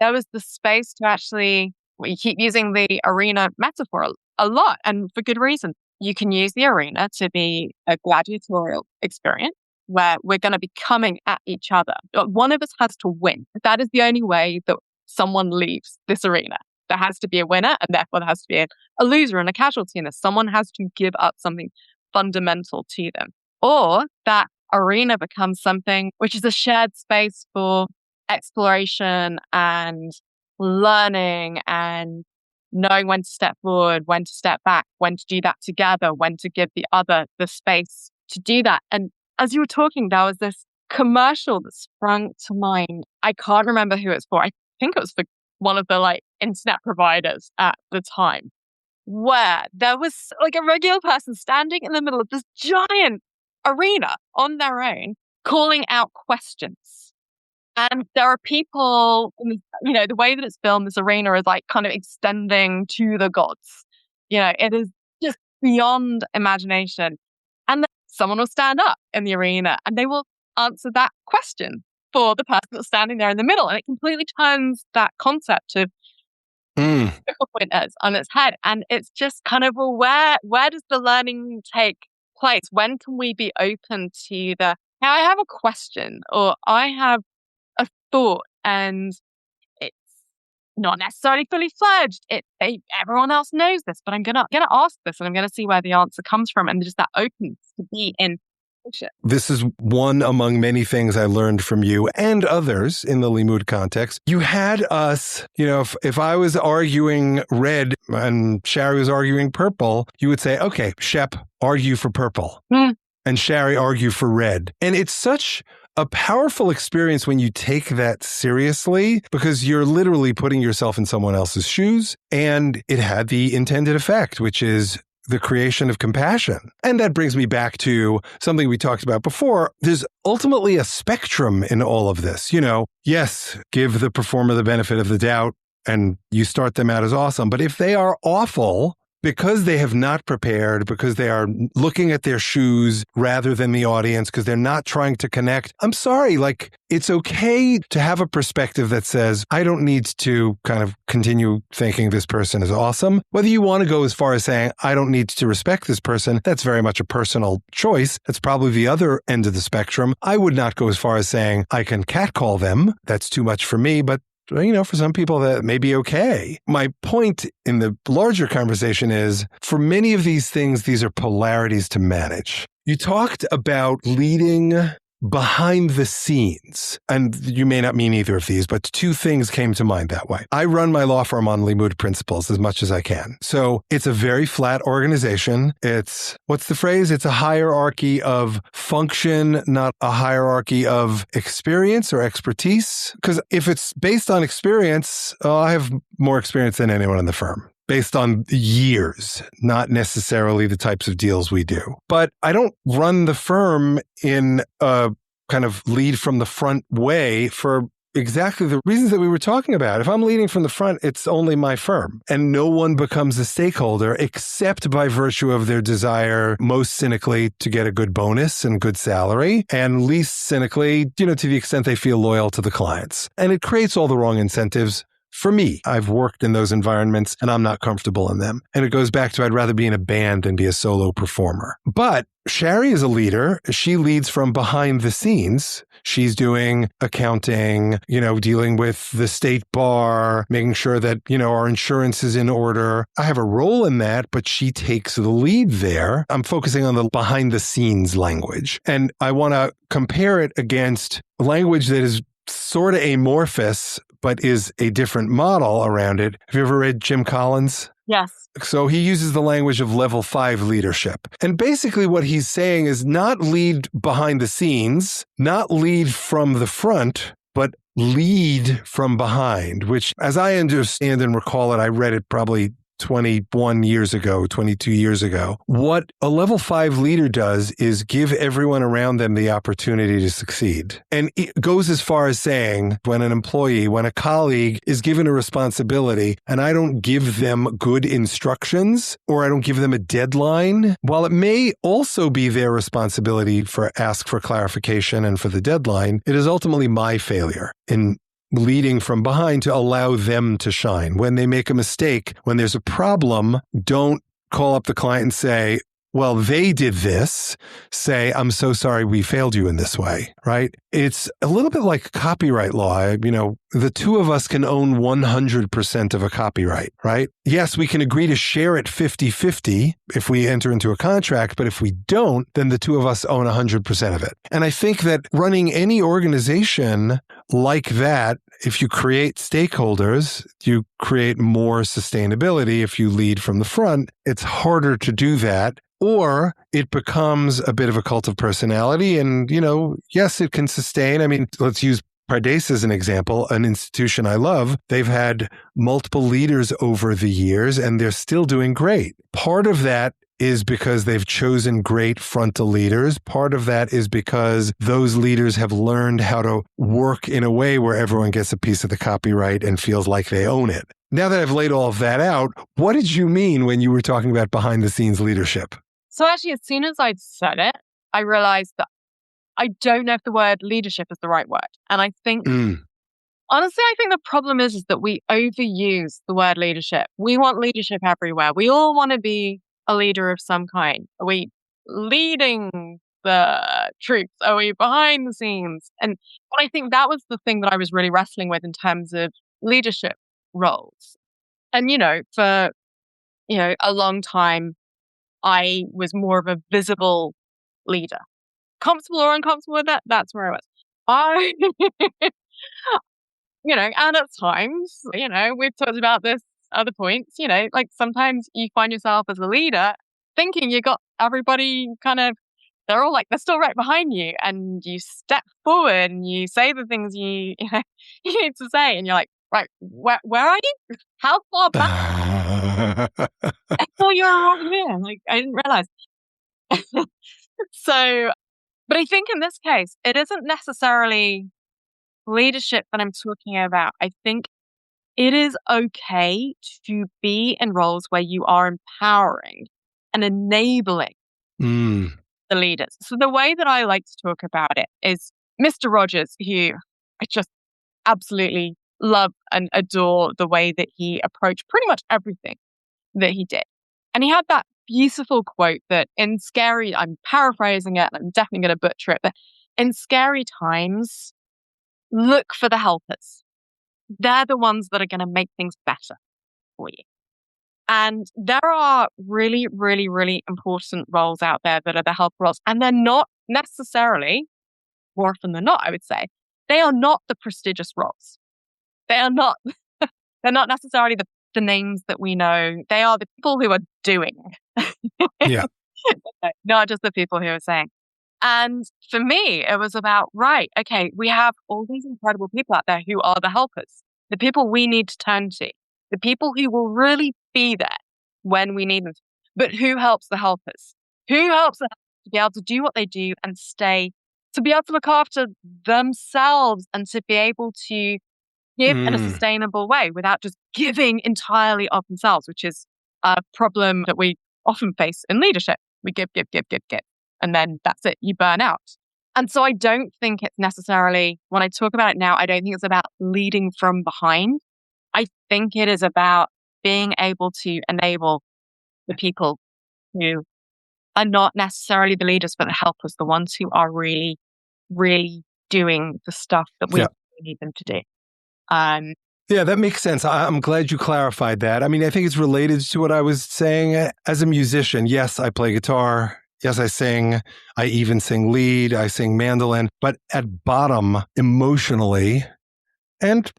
there was the space to actually, we keep using the arena metaphor a lot, and for good reason. You can use the arena to be a gladiatorial experience where we're going to be coming at each other. One of us has to win. That is the only way that someone leaves this arena. There has to be a winner, and therefore there has to be a loser and a casualty in this. Someone has to give up something fundamental to them. Or that arena becomes something which is a shared space for exploration and learning and knowing when to step forward, when to step back, when to do that together, when to give the other the space to do that. And as you were talking, there was this commercial that sprung to mind. I can't remember who it's for. I think it was for one of the internet providers at the time, where there was a regular person standing in the middle of this giant arena on their own, calling out questions. And there are people, the way that it's filmed, this arena is like kind of extending to the gods. It is just beyond imagination. And then someone will stand up in the arena and they will answer that question for the person that's standing there in the middle. And it completely turns that concept of focal point on its head. And it's just kind of, well, where does the learning take place? When can we be open to I have a question, or I have a thought, and it's not necessarily fully fledged. Everyone else knows this, but I'm gonna ask this, and I'm gonna see where the answer comes from, and just that openness to be in. This is one among many things I learned from you and others in the Limud context. You had us, if I was arguing red and Shari was arguing purple, you would say, okay, Shep, argue for purple. And Shari, argue for red. And it's such a powerful experience when you take that seriously, because you're literally putting yourself in someone else's shoes. And it had the intended effect, which is the creation of compassion. And that brings me back to something we talked about before. There's ultimately a spectrum in all of this. Yes, give the performer the benefit of the doubt and you start them out as awesome. But if they are awful, because they have not prepared, because they are looking at their shoes rather than the audience, because they're not trying to connect, I'm sorry, it's okay to have a perspective that says, I don't need to kind of continue thinking this person is awesome. Whether you want to go as far as saying, I don't need to respect this person, that's very much a personal choice. That's probably the other end of the spectrum. I would not go as far as saying, I can catcall them. That's too much for me, but for some people that may be okay. My point in the larger conversation is, for many of these things, these are polarities to manage. You talked about leading behind the scenes, and you may not mean either of these, but two things came to mind that way. I run my law firm on Limud principles as much as I can. So it's a very flat organization. What's the phrase? It's a hierarchy of function, not a hierarchy of experience or expertise. Because if it's based on experience, I have more experience than anyone in the firm. Based on years, not necessarily the types of deals we do. But I don't run the firm in a kind of lead from the front way for exactly the reasons that we were talking about. If I'm leading from the front, it's only my firm. And no one becomes a stakeholder except by virtue of their desire, most cynically, to get a good bonus and good salary, and least cynically, to the extent they feel loyal to the clients. And it creates all the wrong incentives. For me, I've worked in those environments and I'm not comfortable in them. And it goes back to I'd rather be in a band than be a solo performer. But Shari is a leader. She leads from behind the scenes. She's doing accounting, dealing with the state bar, making sure that, our insurance is in order. I have a role in that, but she takes the lead there. I'm focusing on the behind the scenes language. And I want to compare it against language that is sort of amorphous, but is a different model around it. Have you ever read Jim Collins? Yes. So he uses the language of level 5 leadership. And basically what he's saying is not lead behind the scenes, not lead from the front, but lead from behind, which, as I understand and recall it, I read it probably 21 years ago, 22 years ago. What a level 5 leader does is give everyone around them the opportunity to succeed. And it goes as far as saying, when a colleague is given a responsibility and I don't give them good instructions or I don't give them a deadline, while it may also be their responsibility ask for clarification and for the deadline, it is ultimately my failure in leading from behind to allow them to shine. When they make a mistake, when there's a problem, don't call up the client and say, well, they did this. Say, I'm so sorry we failed you in this way, right? It's a little bit like copyright law. The two of us can own 100% of a copyright, right? Yes, we can agree to share it 50-50 if we enter into a contract, but if we don't, then the two of us own 100% of it. And I think that running any organization like that, if you create stakeholders, you create more sustainability. If you lead from the front, it's harder to do that. Or it becomes a bit of a cult of personality. And, yes, it can sustain. I mean, let's use Pardes as an example, an institution I love. They've had multiple leaders over the years and they're still doing great. Part of that is because they've chosen great frontal leaders. Part of that is because those leaders have learned how to work in a way where everyone gets a piece of the copyright and feels like they own it. Now that I've laid all of that out, what did you mean when you were talking about behind the scenes leadership? So actually, as soon as I'd said it, I realized that I don't know if the word leadership is the right word. And I think, honestly, I think the problem is that we overuse the word leadership. We want leadership everywhere. We all want to be a leader of some kind. Are we leading the troops? Are we behind the scenes? And I think that was the thing that I was really wrestling with in terms of leadership roles. And, for, a long time, I was more of a visible leader. Comfortable or uncomfortable with that, that's where I was. And at times, we've talked about this other points, like sometimes you find yourself as a leader thinking you got everybody they're still right behind you, and you step forward and you say the things you need to say, and you're like, right, where are you? How far back? I thought you were right here. Like, I didn't realize. So, but I think in this case, it isn't necessarily leadership that I'm talking about. I think it is okay to be in roles where you are empowering and enabling the leaders. So the way that I like to talk about it is Mr. Rogers, who I just absolutely love and adore the way that he approached pretty much everything that he did. And he had that beautiful quote that in scary, I'm paraphrasing it, and I'm definitely going to butcher it, but in scary times, look for the helpers. They're the ones that are going to make things better for you. And there are really, really, really important roles out there that are the helper roles. And they're not necessarily, more often than not, I would say, they are not the prestigious roles. They are not, they're not necessarily the names that we know. They are the people who are doing. Yeah. Not just the people who are saying. And for me, it was about, right, okay, we have all these incredible people out there who are the helpers, the people we need to turn to, the people who will really be there when we need them. But who helps the helpers? Who helps them to be able to do what they do and stay, to be able to look after themselves and to be able to give in a sustainable way without just giving entirely of themselves, which is a problem that we often face in leadership. We give. And then that's it. You burn out. And so I don't think it's necessarily, when I talk about it now, I don't think it's about leading from behind. I think it is about being able to enable the people who are not necessarily the leaders, but the helpers, the ones who are really, really doing the stuff that we need them to do. Yeah, that makes sense. I'm glad you clarified that. I mean, I think it's related to what I was saying. As a musician, yes, I play guitar. Yes, I sing. I even sing lead. I sing mandolin. But at bottom, emotionally, and,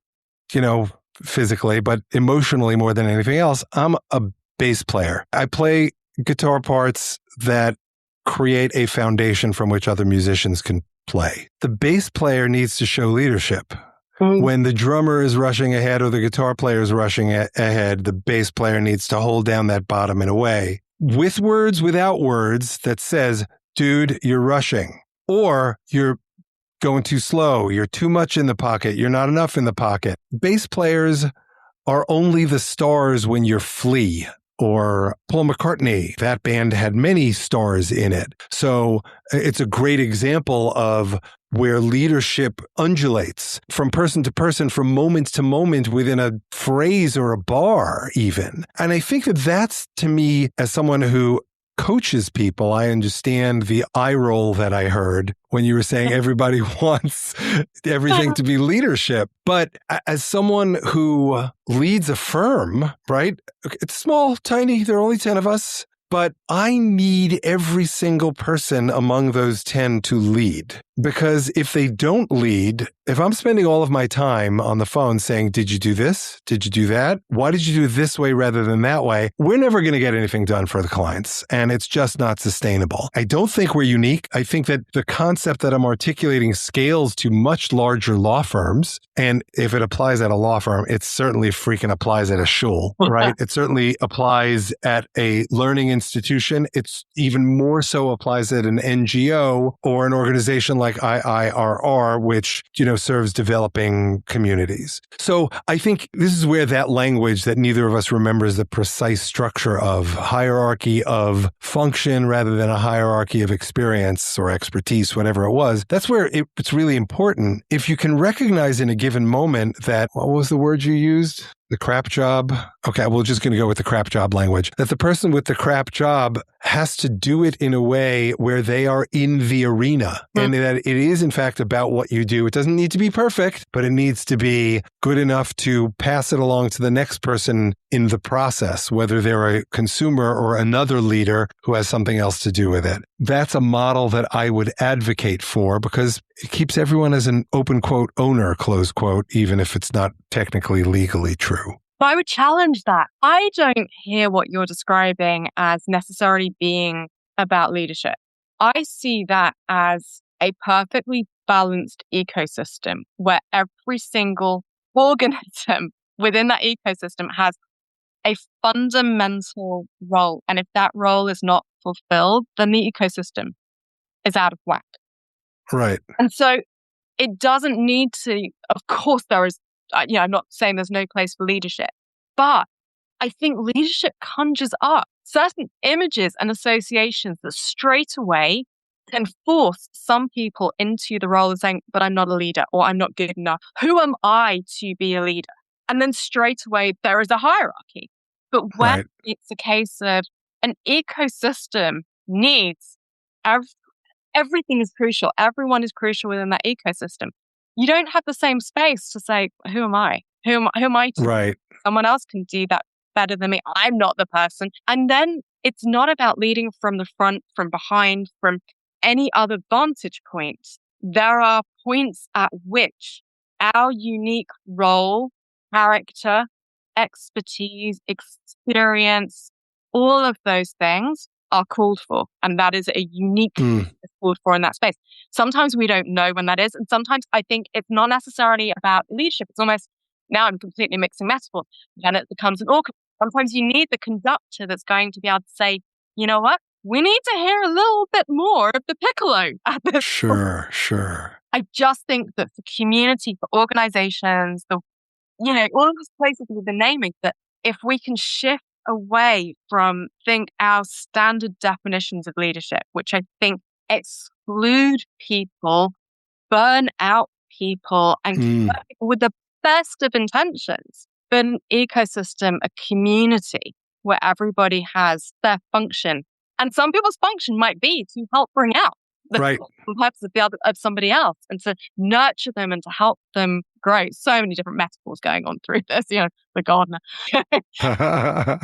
physically, but emotionally more than anything else, I'm a bass player. I play guitar parts that create a foundation from which other musicians can play. The bass player needs to show leadership. When the drummer is rushing ahead or the guitar player is rushing ahead, the bass player needs to hold down that bottom in a way, with words, without words, that says, dude, you're rushing, or you're going too slow, you're too much in the pocket, you're not enough in the pocket. Bass players are only the stars when you're Flea or Paul McCartney. That band had many stars in it. So it's a great example of where leadership undulates from person to person, from moment to moment within a phrase or a bar even. And I think that that's, to me, as someone who coaches people, I understand the eye roll that I heard when you were saying everybody wants everything to be leadership. But as someone who leads a firm, right? It's small, tiny, there are only 10 of us. But I need every single person among those 10 to lead, because if they don't lead, if I'm spending all of my time on the phone saying, did you do this? Did you do that? Why did you do it this way rather than that way? We're never going to get anything done for the clients, and it's just not sustainable. I don't think we're unique. I think that the concept that I'm articulating scales to much larger law firms. And if it applies at a law firm, it certainly freaking applies at a shul, right? It certainly applies at a learning institution. It's even more so applies at an NGO or an organization like IIRR, which, serves developing communities. So I think this is where that language that neither of us remembers the precise structure of hierarchy of function rather than a hierarchy of experience or expertise, whatever it was, that's where it's really important. If you can recognize in a given moment that, what was the word you used? The crap job. Okay, we're just going to go with the crap job language. That the person with the crap job has to do it in a way where they are in the arena and that it is, in fact, about what you do. It doesn't need to be perfect, but it needs to be good enough to pass it along to the next person in the process, whether they're a consumer or another leader who has something else to do with it. That's a model that I would advocate for because it keeps everyone as an open quote owner, close quote, even if it's not technically legally true. But I would challenge that. I don't hear what you're describing as necessarily being about leadership. I see that as a perfectly balanced ecosystem where every single organism within that ecosystem has a fundamental role. And if that role is not fulfilled, then the ecosystem is out of whack. Right. And so it doesn't need to, of course, there is, I'm not saying there's no place for leadership, but I think leadership conjures up certain images and associations that straight away can force some people into the role of saying, but I'm not a leader or I'm not good enough. Who am I to be a leader? And then straight away, there is a hierarchy. But when it's a case of an ecosystem needs everything is crucial. Everyone is crucial within that ecosystem. You don't have the same space to say, who am I? Who am I to? Right. Someone else can do that better than me. I'm not the person. And then it's not about leading from the front, from behind, from any other vantage point. There are points at which our unique role, character, expertise, experience, all of those things are called for. And that is a unique called for in that space. Sometimes we don't know when that is. And sometimes I think it's not necessarily about leadership. It's almost, now I'm completely mixing metaphors. Then it becomes an orchestra. Sometimes you need the conductor that's going to be able to say, you know what? We need to hear a little bit more of the piccolo at this point. Sure. I just think that for community, for organizations, all of those places with the naming, that if we can shift away from our standard definitions of leadership, which I think exclude people, burn out people, and with the best of intentions, but an ecosystem, a community where everybody has their function. And some people's function might be to help bring out the purpose of somebody else and to nurture them and to help them grow. So many different metaphors going on through this, the gardener. The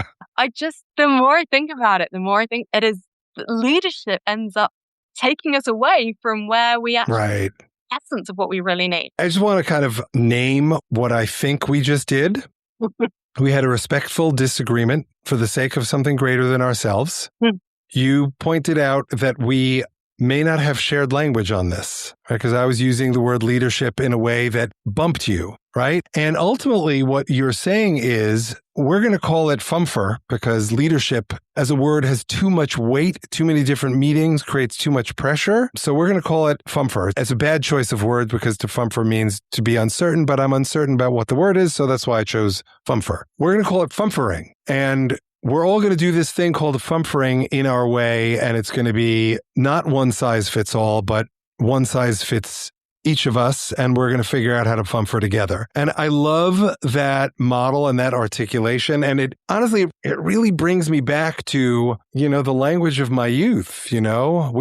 more I think about it, the more I think it is leadership ends up taking us away from where we actually essence of what we really need. I just want to kind of name what I think we just did. We had a respectful disagreement for the sake of something greater than ourselves. You pointed out that we may not have shared language on this, right? Because I was using the word leadership in a way that bumped you, right? And ultimately what you're saying is we're going to call it fumfer because leadership as a word has too much weight, too many different meanings, creates too much pressure. So we're going to call it fumfer. It's a bad choice of words because to fumfer means to be uncertain, but I'm uncertain about what the word is. So that's why I chose fumfer. We're going to call it fumfering. And we're all going to do this thing called fumfering in our way, and it's going to be not one size fits all, but one size fits each of us, and we're going to figure out how to fumfer together. And I love that model and that articulation. And it honestly, it really brings me back to, the language of my youth. We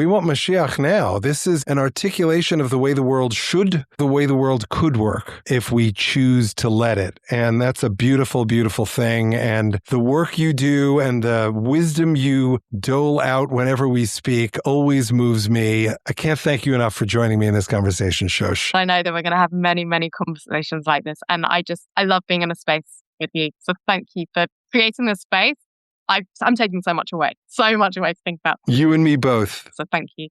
want Mashiach now. This is an articulation of the way the world should, the way the world could work if we choose to let it. And that's a beautiful, beautiful thing. And the work you do and the wisdom you dole out whenever we speak always moves me. I can't thank you enough for joining me in this conversation, Shosh. I know that we're going to have many, many conversations like this. And I love being in a space with you. So thank you for creating this space. I'm taking so much away to think about. You and me both. So thank you.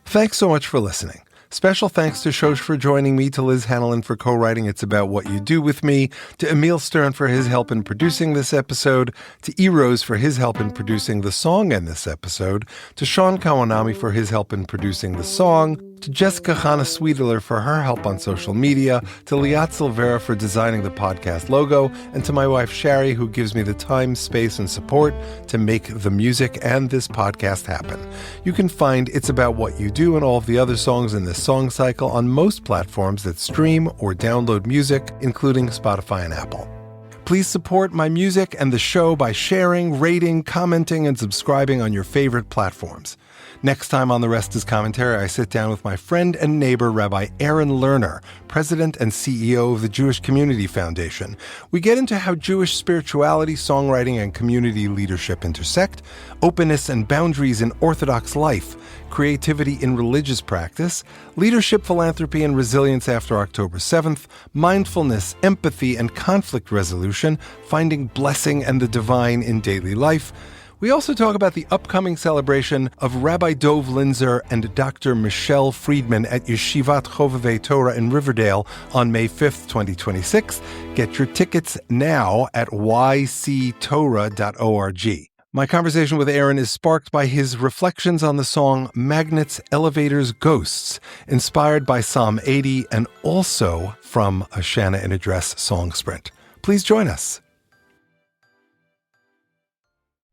Thanks so much for listening. Special thanks to Shosh for joining me, to Liz Hanlon for co-writing It's About What You Do with me, to Emil Stern for his help in producing this episode, to E. Rose for his help in producing the song in this episode, to Sean Kawanami for his help in producing the song, to Jessica Hanna Sweetler for her help on social media, to Liat Silvera for designing the podcast logo, and to my wife Shari, who gives me the time, space, and support to make the music and this podcast happen. You can find It's About What You Do and all of the other songs in this song cycle on most platforms that stream or download music, including Spotify and Apple. Please support my music and the show by sharing, rating, commenting, and subscribing on your favorite platforms. Next time on The Rest is Commentary, I sit down with my friend and neighbor, Rabbi Aaron Lerner, president and CEO of the Jewish Community Foundation. We get into how Jewish spirituality, songwriting, and community leadership intersect, openness and boundaries in Orthodox life, creativity in religious practice, leadership, philanthropy, and resilience after October 7th, mindfulness, empathy, and conflict resolution, finding blessing and the divine in daily life. We also talk about the upcoming celebration of Rabbi Dov Linzer and Dr. Michelle Friedman at Yeshivat Chovevei Torah in Riverdale on May 5th, 2026. Get your tickets now at yctorah.org. My conversation with Aaron is sparked by his reflections on the song Magnets, Elevators, Ghosts, inspired by Psalm 80 and also from a Shanna in a Dress song sprint. Please join us.